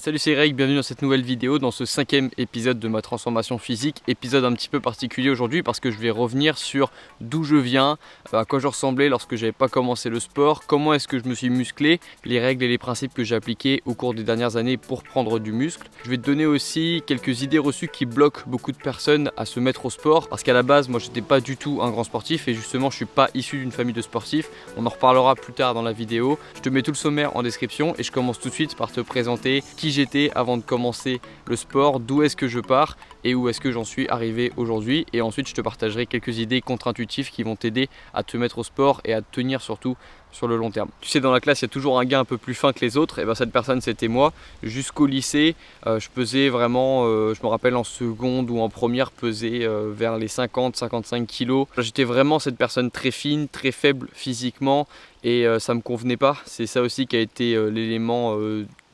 Salut, c'est Greg, bienvenue dans cette nouvelle vidéo, dans ce 5e épisode de ma transformation physique. Épisode un petit peu particulier aujourd'hui parce que je vais revenir sur d'où je viens, à quoi je ressemblais lorsque j'avais pas commencé le sport, comment est-ce que je me suis musclé, les règles et les principes que j'ai appliqués au cours des dernières années pour prendre du muscle. Je vais te donner aussi quelques idées reçues qui bloquent beaucoup de personnes à se mettre au sport parce qu'à la base, moi j'étais pas du tout un grand sportif et justement je suis pas issu d'une famille de sportifs. On en reparlera plus tard dans la vidéo. Je te mets tout le sommaire en description et je commence tout de suite par te présenter qui j'étais avant de commencer le sport, d'où est-ce que je pars et où est-ce que j'en suis arrivé aujourd'hui. Et ensuite je te partagerai quelques idées contre-intuitives qui vont t'aider à te mettre au sport et à te tenir surtout sur le long terme. Tu sais, dans la classe il y a toujours un gars un peu plus fin que les autres, et bien cette personne c'était moi. Jusqu'au lycée je pesais vraiment, je me rappelle en seconde ou en première pesais vers les 50-55 kilos. J'étais vraiment cette personne très fine, très faible physiquement et ça me convenait pas. C'est ça aussi qui a été l'élément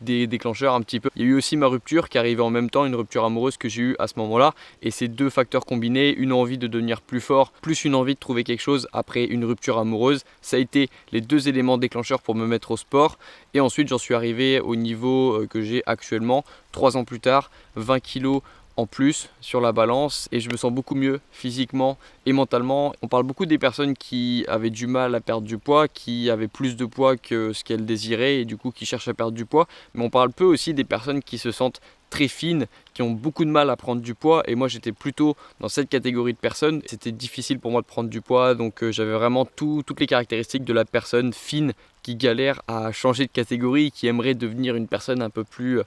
des déclencheurs un petit peu. Il y a eu aussi ma rupture qui arrivait en même temps, une rupture amoureuse que j'ai eue à ce moment-là, et ces deux facteurs combinés, une envie de devenir plus fort plus une envie de trouver quelque chose après une rupture amoureuse, ça a été les deux éléments déclencheurs pour me mettre au sport. Et ensuite j'en suis arrivé au niveau que j'ai actuellement, 3 ans plus tard, 20 kilos en plus sur la balance et je me sens beaucoup mieux physiquement et mentalement. On parle beaucoup des personnes qui avaient du mal à perdre du poids, qui avaient plus de poids que ce qu'elles désiraient et du coup qui cherchent à perdre du poids, mais on parle peu aussi des personnes qui se sentent très fines, qui ont beaucoup de mal à prendre du poids, et moi j'étais plutôt dans cette catégorie de personnes. C'était difficile pour moi de prendre du poids, donc j'avais vraiment toutes les caractéristiques de la personne fine qui galère à changer de catégorie, qui aimerait devenir une personne un peu plus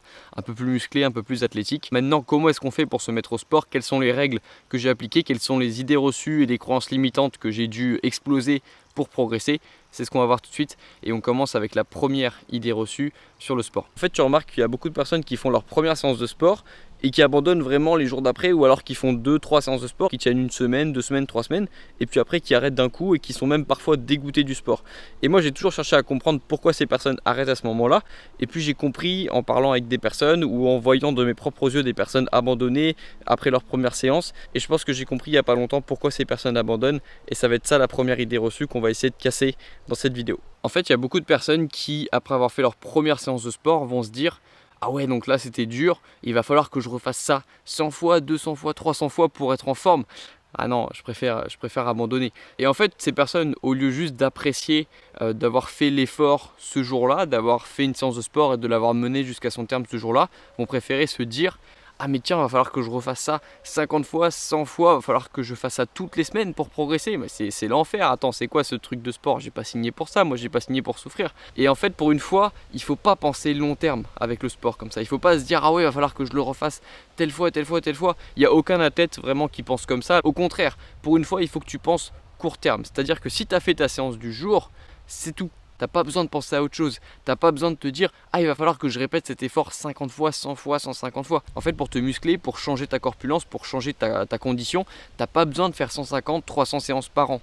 musclée, un peu plus athlétique. Maintenant, comment est-ce qu'on fait pour se mettre au sport? Quelles sont les règles que j'ai appliquées? Quelles sont les idées reçues et les croyances limitantes que j'ai dû exploser pour progresser? C'est ce qu'on va voir tout de suite et on commence avec la première idée reçue sur le sport. En fait, tu remarques qu'il y a beaucoup de personnes qui font leur première séance de sport et qui abandonnent vraiment les jours d'après, ou alors qui font 2-3 séances de sport, qui tiennent une semaine, 2 semaines, 3 semaines, et puis après qui arrêtent d'un coup et qui sont même parfois dégoûtés du sport. Et moi j'ai toujours cherché à comprendre pourquoi ces personnes arrêtent à ce moment-là, et puis j'ai compris en parlant avec des personnes ou en voyant de mes propres yeux des personnes abandonner après leur première séance, et je pense que j'ai compris il n'y a pas longtemps pourquoi ces personnes abandonnent, et ça va être ça la première idée reçue qu'on va essayer de casser dans cette vidéo. En fait, il y a beaucoup de personnes qui, après avoir fait leur première séance de sport, vont se dire: ah ouais, donc là c'était dur, il va falloir que je refasse ça 100 fois, 200 fois, 300 fois pour être en forme. Ah non, je préfère abandonner. Et en fait, ces personnes, au lieu juste d'apprécier d'avoir fait l'effort ce jour-là, d'avoir fait une séance de sport et de l'avoir menée jusqu'à son terme ce jour-là, vont préférer se dire: ah mais tiens, va falloir que je refasse ça 50 fois, 100 fois, va falloir que je fasse ça toutes les semaines pour progresser. Mais c'est l'enfer. Attends, c'est quoi ce truc de sport? J'ai pas signé pour ça, moi j'ai pas signé pour souffrir. Et en fait, pour une fois, il faut pas penser long terme avec le sport comme ça. Il faut pas se dire: ah ouais, va falloir que je le refasse telle fois, telle fois, telle fois. Il y a aucun athlète vraiment qui pense comme ça. Au contraire, pour une fois, il faut que tu penses court terme. C'est-à-dire que si tu as fait ta séance du jour, c'est tout. T'as pas besoin de penser à autre chose. T'as pas besoin de te dire: ah, il va falloir que je répète cet effort 50 fois, 100 fois, 150 fois. En fait, pour te muscler, pour changer ta corpulence, pour changer ta condition, t'as pas besoin de faire 150, 300 séances par an.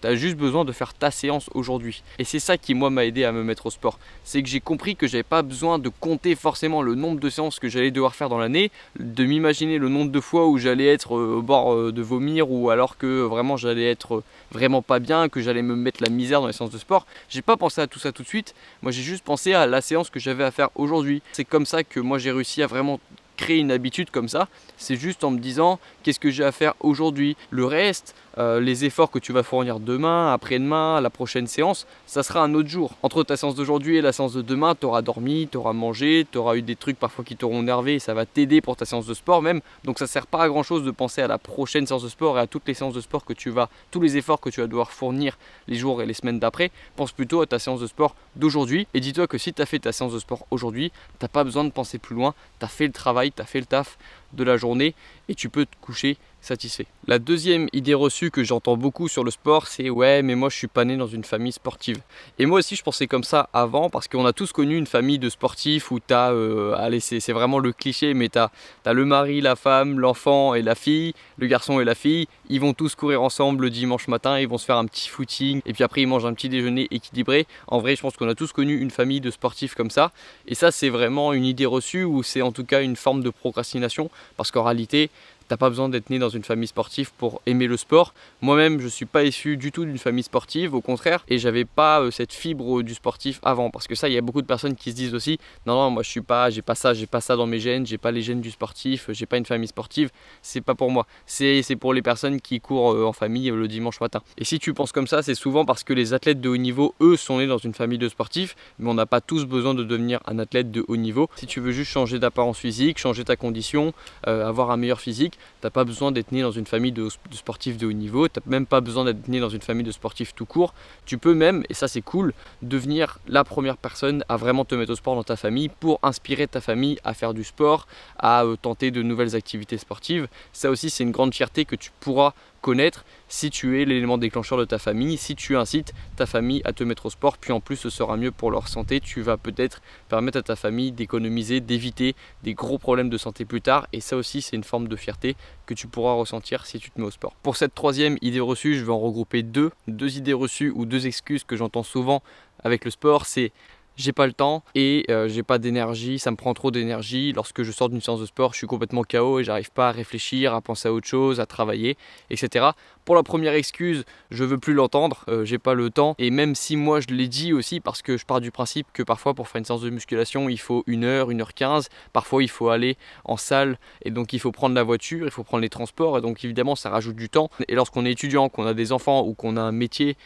Tu as juste besoin de faire ta séance aujourd'hui. Et c'est ça qui, moi, m'a aidé à me mettre au sport. C'est que j'ai compris que j'avais pas besoin de compter forcément le nombre de séances que j'allais devoir faire dans l'année, de m'imaginer le nombre de fois où j'allais être au bord de vomir, ou alors que vraiment j'allais être vraiment pas bien, que j'allais me mettre la misère dans les séances de sport. J'ai pas pensé à tout ça tout de suite. Moi, j'ai juste pensé à la séance que j'avais à faire aujourd'hui. C'est comme ça que moi, j'ai réussi à vraiment créer une habitude comme ça. C'est juste en me disant: qu'est-ce que j'ai à faire aujourd'hui? Le reste, les efforts que tu vas fournir demain, après-demain, la prochaine séance, ça sera un autre jour. Entre ta séance d'aujourd'hui et la séance de demain, tu auras dormi, tu auras mangé, tu auras eu des trucs parfois qui t'auront énervé et ça va t'aider pour ta séance de sport même. Donc ça sert pas à grand chose de penser à la prochaine séance de sport et à toutes les séances de sport que tu vas, tous les efforts que tu vas devoir fournir les jours et les semaines d'après. Pense plutôt à ta séance de sport d'aujourd'hui et dis-toi que si tu as fait ta séance de sport aujourd'hui, tu n'as pas besoin de penser plus loin, tu as fait le travail, tu as fait le taf de la journée et tu peux te coucher satisfait. La deuxième idée reçue que j'entends beaucoup sur le sport, c'est: ouais, mais moi je suis pas né dans une famille sportive. Et moi aussi je pensais comme ça avant, parce qu'on a tous connu une famille de sportifs où t'as, allez, c'est vraiment le cliché, mais t'as le mari, la femme, l'enfant et la fille, le garçon et la fille, ils vont tous courir ensemble le dimanche matin, ils vont se faire un petit footing et puis après ils mangent un petit déjeuner équilibré. En vrai, je pense qu'on a tous connu une famille de sportifs comme ça, et ça c'est vraiment une idée reçue, ou c'est en tout cas une forme de procrastination, parce qu'en réalité t'as pas besoin d'être né dans une famille sportive pour aimer le sport. Moi-même, je suis pas issu du tout d'une famille sportive, au contraire, et j'avais pas cette fibre du sportif avant, parce que ça, il y a beaucoup de personnes qui se disent aussi, non, moi j'ai pas ça dans mes gènes, j'ai pas les gènes du sportif, j'ai pas une famille sportive, c'est pas pour moi. C'est pour les personnes qui courent en famille le dimanche matin. Et si tu penses comme ça, c'est souvent parce que les athlètes de haut niveau, eux, sont nés dans une famille de sportifs, mais on n'a pas tous besoin de devenir un athlète de haut niveau. Si tu veux juste changer d'apparence physique, changer ta condition, avoir un meilleur physique, t'as pas besoin d'être né dans une famille de sportifs de haut niveau, t'as même pas besoin d'être né dans une famille de sportifs tout court. Tu peux même, et ça c'est cool, devenir la première personne à vraiment te mettre au sport dans ta famille pour inspirer ta famille à faire du sport, à tenter de nouvelles activités sportives. Ça aussi, c'est une grande fierté que tu pourras connaître si tu es l'élément déclencheur de ta famille, si tu incites ta famille à te mettre au sport, puis en plus ce sera mieux pour leur santé. Tu vas peut-être permettre à ta famille d'économiser, d'éviter des gros problèmes de santé plus tard, et ça aussi c'est une forme de fierté que tu pourras ressentir si tu te mets au sport. Pour cette troisième idée reçue, je vais en regrouper deux idées reçues ou deux excuses que j'entends souvent avec le sport. C'est j'ai pas le temps et j'ai pas d'énergie, ça me prend trop d'énergie. Lorsque je sors d'une séance de sport, je suis complètement KO et j'arrive pas à réfléchir, à penser à autre chose, à travailler, etc. Pour la première excuse, je veux plus l'entendre, j'ai pas le temps. Et même si moi je l'ai dit aussi, parce que je pars du principe que parfois pour faire une séance de musculation, il faut 1 heure, 1 h 15. Parfois il faut aller en salle et donc il faut prendre la voiture, il faut prendre les transports, et donc évidemment ça rajoute du temps. Et lorsqu'on est étudiant, qu'on a des enfants ou qu'on a un métier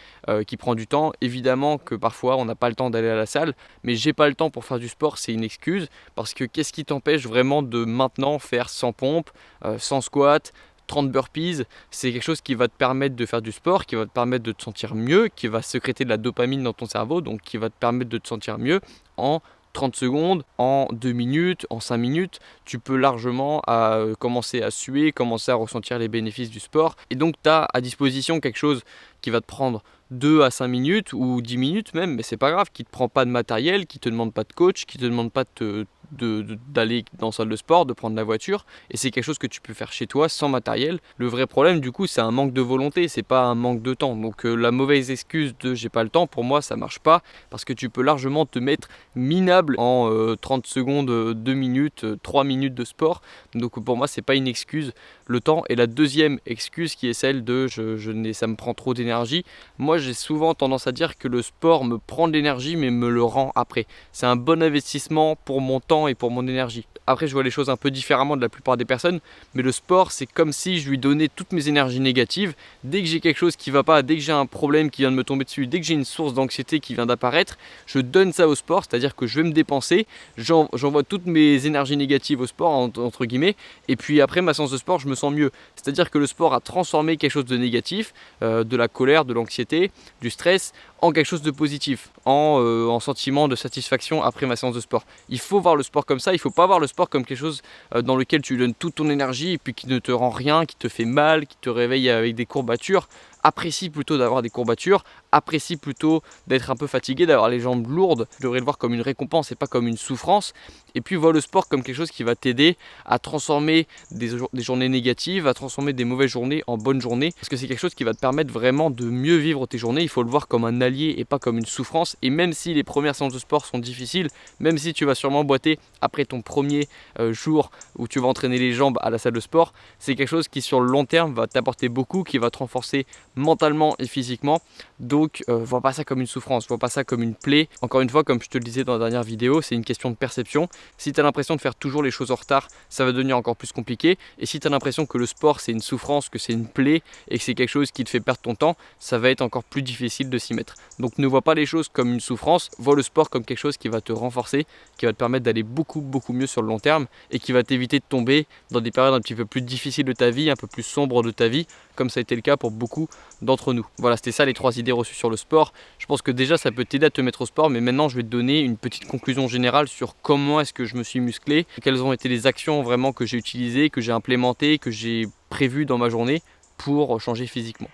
qui prend du temps, évidemment que parfois on n'a pas le temps d'aller à la salle. Mais j'ai pas le temps pour faire du sport, c'est une excuse, parce que qu'est-ce qui t'empêche vraiment de maintenant faire 100 pompes, 100 squats, 30 burpees? C'est quelque chose qui va te permettre de faire du sport, qui va te permettre de te sentir mieux, qui va sécréter de la dopamine dans ton cerveau, donc qui va te permettre de te sentir mieux en 30 secondes, en 2 minutes, en 5 minutes. Tu peux largement commencer à suer, commencer à ressentir les bénéfices du sport. Et donc tu as à disposition quelque chose qui va te prendre 2 à 5 minutes ou 10 minutes même, mais c'est pas grave, qui ne te prend pas de matériel, qui ne te demande pas de coach, qui ne te demande pas d'aller dans la salle de sport, de prendre la voiture, et c'est quelque chose que tu peux faire chez toi sans matériel. Le vrai problème du coup, c'est un manque de volonté, c'est pas un manque de temps. Donc la mauvaise excuse de j'ai pas le temps, pour moi ça marche pas, parce que tu peux largement te mettre minable en 30 secondes, 2 minutes, 3 minutes de sport. Donc pour moi c'est pas une excuse, le temps. Et la deuxième excuse qui est celle de ça me prend trop d'énergie. Moi j'ai souvent tendance à dire que le sport me prend de l'énergie mais me le rend après. C'est un bon investissement pour mon temps et pour mon énergie. Après je vois les choses un peu différemment de la plupart des personnes, mais le sport c'est comme si je lui donnais toutes mes énergies négatives. Dès que j'ai quelque chose qui va pas, dès que j'ai un problème qui vient de me tomber dessus, dès que j'ai une source d'anxiété qui vient d'apparaître, je donne ça au sport, c'est-à-dire que je vais me dépenser, j'envoie toutes mes énergies négatives au sport entre guillemets, et puis après ma séance de sport je me sens mieux. C'est-à-dire que le sport a transformé quelque chose de négatif, de la colère, de l'anxiété, du stress, en quelque chose de positif, en sentiment de satisfaction après ma séance de sport. Il faut voir le sport comme ça, il ne faut pas voir le sport comme quelque chose dans lequel tu donnes toute ton énergie et puis qui ne te rend rien, qui te fait mal, qui te réveille avec des courbatures. Apprécie plutôt d'avoir des courbatures, apprécie plutôt d'être un peu fatigué, d'avoir les jambes lourdes. Tu devrais le voir comme une récompense et pas comme une souffrance. Et puis vois le sport comme quelque chose qui va t'aider à transformer des journées négatives, à transformer des mauvaises journées en bonnes journées. Parce que c'est quelque chose qui va te permettre vraiment de mieux vivre tes journées. Il faut le voir comme un allié et pas comme une souffrance. Et même si les premières séances de sport sont difficiles, même si tu vas sûrement boiter après ton premier jour où tu vas entraîner les jambes à la salle de sport, c'est quelque chose qui sur le long terme va t'apporter beaucoup, qui va te renforcer mentalement et physiquement. Donc vois pas ça comme une souffrance, vois pas ça comme une plaie. Encore une fois, comme je te le disais dans la dernière vidéo, c'est une question de perception. Si tu as l'impression de faire toujours les choses en retard, ça va devenir encore plus compliqué. Et si tu as l'impression que le sport c'est une souffrance, que c'est une plaie et que c'est quelque chose qui te fait perdre ton temps, ça va être encore plus difficile de s'y mettre. Donc ne vois pas les choses comme une souffrance, vois le sport comme quelque chose qui va te renforcer, qui va te permettre d'aller beaucoup mieux sur le long terme et qui va t'éviter de tomber dans des périodes un petit peu plus difficiles de ta vie, un peu plus sombres de ta vie, comme ça a été le cas pour beaucoup d'entre nous. Voilà, c'était ça les 3 idées reçues sur le sport. Je pense que déjà ça peut t'aider à te mettre au sport, mais maintenant je vais te donner une petite conclusion générale sur comment est-ce que je me suis musclé, quelles ont été les actions vraiment que j'ai utilisées, que j'ai implémentées, que j'ai prévues dans ma journée pour changer physiquement.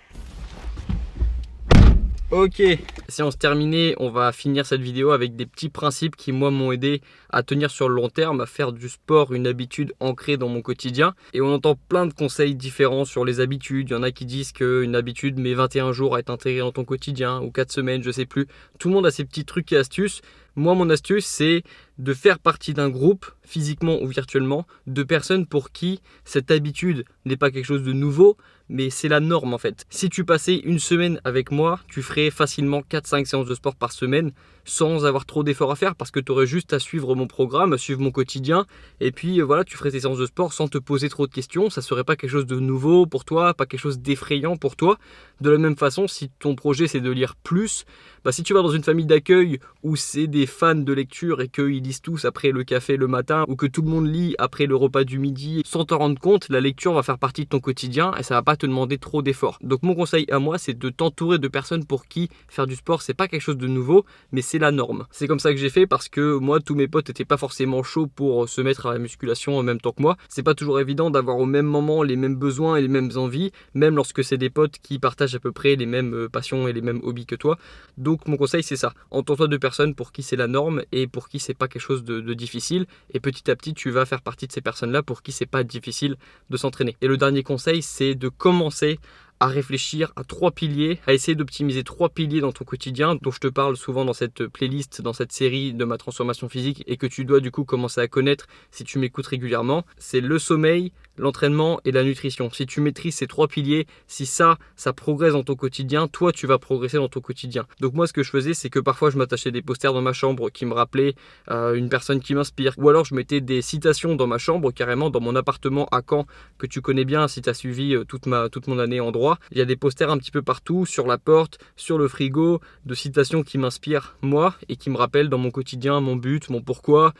Ok, séance terminée, on va finir cette vidéo avec des petits principes qui moi m'ont aidé à tenir sur le long terme, à faire du sport une habitude ancrée dans mon quotidien. Et on entend plein de conseils différents sur les habitudes. Il y en a qui disent qu'une habitude met 21 jours à être intégrée dans ton quotidien ou 4 semaines, je sais plus. Tout le monde a ses petits trucs et astuces. Moi mon astuce c'est de faire partie d'un groupe, physiquement ou virtuellement, de personnes pour qui cette habitude n'est pas quelque chose de nouveau, mais c'est la norme en fait. Si tu passais une semaine avec moi, tu ferais facilement 4-5 séances de sport par semaine sans avoir trop d'efforts à faire parce que tu aurais juste à suivre mon programme, à suivre mon quotidien et puis voilà, tu ferais tes séances de sport sans te poser trop de questions. Ça serait pas quelque chose de nouveau pour toi, pas quelque chose d'effrayant pour toi. De la même façon, si ton projet c'est de lire plus, si tu vas dans une famille d'accueil où c'est des fans de lecture et qu'ils lisent tous après le café le matin ou que tout le monde lit après le repas du midi sans t'en rendre compte, la lecture va faire partie de ton quotidien et ça va pas te demander trop d'efforts. Donc mon conseil à moi, c'est de t'entourer de personnes pour qui faire du sport c'est pas quelque chose de nouveau, mais c'est la norme. C'est comme ça que j'ai fait parce que moi tous mes potes étaient pas forcément chauds pour se mettre à la musculation en même temps que moi. C'est pas toujours évident d'avoir au même moment les mêmes besoins et les mêmes envies, même lorsque c'est des potes qui partagent à peu près les mêmes passions et les mêmes hobbies que toi. Donc mon conseil c'est ça, entoure-toi de personnes pour qui c'est la norme et pour qui c'est pas quelque chose de difficile, et petit à petit tu vas faire partie de ces personnes là pour qui c'est pas difficile de s'entraîner. Et le dernier conseil c'est de commencer à réfléchir à 3 piliers, à essayer d'optimiser 3 piliers dans ton quotidien dont je te parle souvent dans cette playlist, dans cette série de ma transformation physique et que tu dois du coup commencer à connaître si tu m'écoutes régulièrement. C'est le sommeil, l'entraînement et la nutrition. Si tu maîtrises ces 3 piliers, si ça progresse dans ton quotidien, toi tu vas progresser dans ton quotidien. Donc moi ce que je faisais c'est que parfois je m'attachais des posters dans ma chambre qui me rappelaient une personne qui m'inspire, ou alors je mettais des citations dans ma chambre, carrément dans mon appartement à Caen que tu connais bien si tu as suivi toute mon année en droit. Il y a des posters un petit peu partout, sur la porte, sur le frigo, de citations qui m'inspirent moi et qui me rappellent dans mon quotidien mon but, mon pourquoi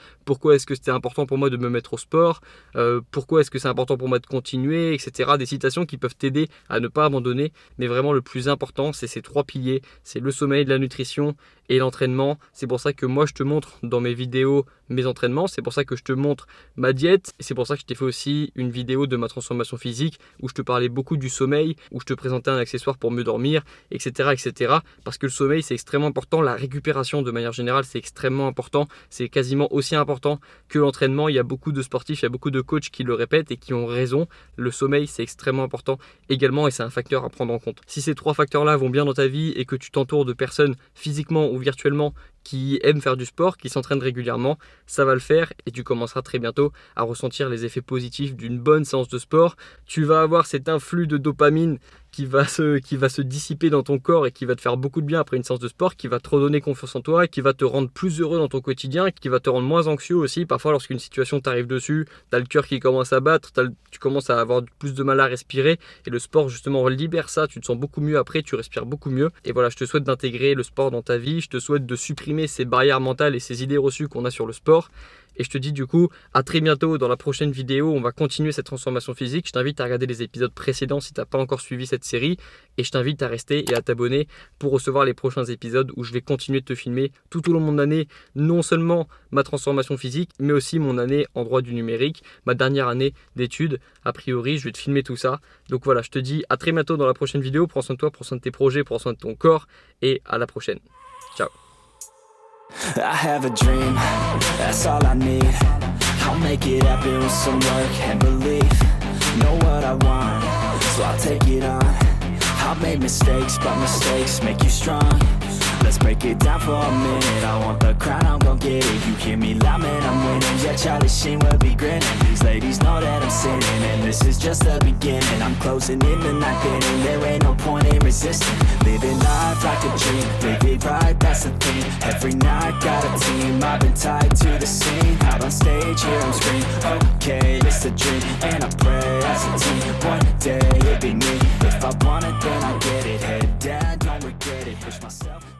est-ce que c'était important pour moi de me mettre au sport, pourquoi est-ce que c'est important pour moi de continuer, etc. Des citations qui peuvent t'aider à ne pas abandonner, mais vraiment le plus important c'est ces 3 piliers, c'est le sommeil, la nutrition et l'entraînement. C'est pour ça que moi je te montre dans mes vidéos mes entraînements, c'est pour ça que je te montre ma diète et c'est pour ça que je t'ai fait aussi une vidéo de ma transformation physique où je te parlais beaucoup du sommeil, où je te présentais un accessoire pour mieux dormir, etc. Parce que le sommeil c'est extrêmement important, la récupération de manière générale c'est extrêmement important, c'est quasiment aussi important que l'entraînement. Il y a beaucoup de sportifs, il y a beaucoup de coachs qui le répètent et qui ont raison, le sommeil c'est extrêmement important également et c'est un facteur à prendre en compte. Si ces 3 facteurs là vont bien dans ta vie et que tu t'entoures de personnes physiquement ou virtuellement qui aiment faire du sport, qui s'entraînent régulièrement, ça va le faire et tu commenceras très bientôt à ressentir les effets positifs d'une bonne séance de sport. Tu vas avoir cet influx de dopamine qui va se dissiper dans ton corps et qui va te faire beaucoup de bien après une séance de sport, qui va te redonner confiance en toi, qui va te rendre plus heureux dans ton quotidien, qui va te rendre moins anxieux aussi. Parfois lorsqu'une situation t'arrive dessus, tu as le cœur qui commence à battre, tu commences à avoir plus de mal à respirer et le sport justement libère ça, tu te sens beaucoup mieux après, tu respires beaucoup mieux. Et voilà, je te souhaite d'intégrer le sport dans ta vie, je te souhaite de supprimer ces barrières mentales et ces idées reçues qu'on a sur le sport. Et je te dis du coup à très bientôt dans la prochaine vidéo, on va continuer cette transformation physique. Je t'invite à regarder les épisodes précédents si tu n'as pas encore suivi cette série et je t'invite à rester et à t'abonner pour recevoir les prochains épisodes où je vais continuer de te filmer tout au long de mon année, non seulement ma transformation physique mais aussi mon année en droit du numérique, ma dernière année d'études. A priori je vais te filmer tout ça. Donc voilà, je te dis à très bientôt dans la prochaine vidéo. Prends soin de toi, prends soin de tes projets, prends soin de ton corps et à la prochaine. Ciao. I have a dream, that's all I need. I'll make it happen with some work and belief. Know what I want, so I'll take it on. I've made mistakes, but mistakes make you strong. Let's break it down for a minute. I want the crown, I'm gon' get it. You hear me loud, man, I'm winning. Yeah, Charlie Sheen will be grinning. These ladies know that I'm sinning, and this is just the beginning. I'm closing in the night inning. There ain't no point in resisting. Living life like a dream, live it right, that's the thing. Every night got a team, I've been tied to the scene. Out on stage, hear them scream. Okay, it's a dream, and I pray as a team. One day it'll be me. If I want it, then I get it. Head down, don't regret it. Push myself.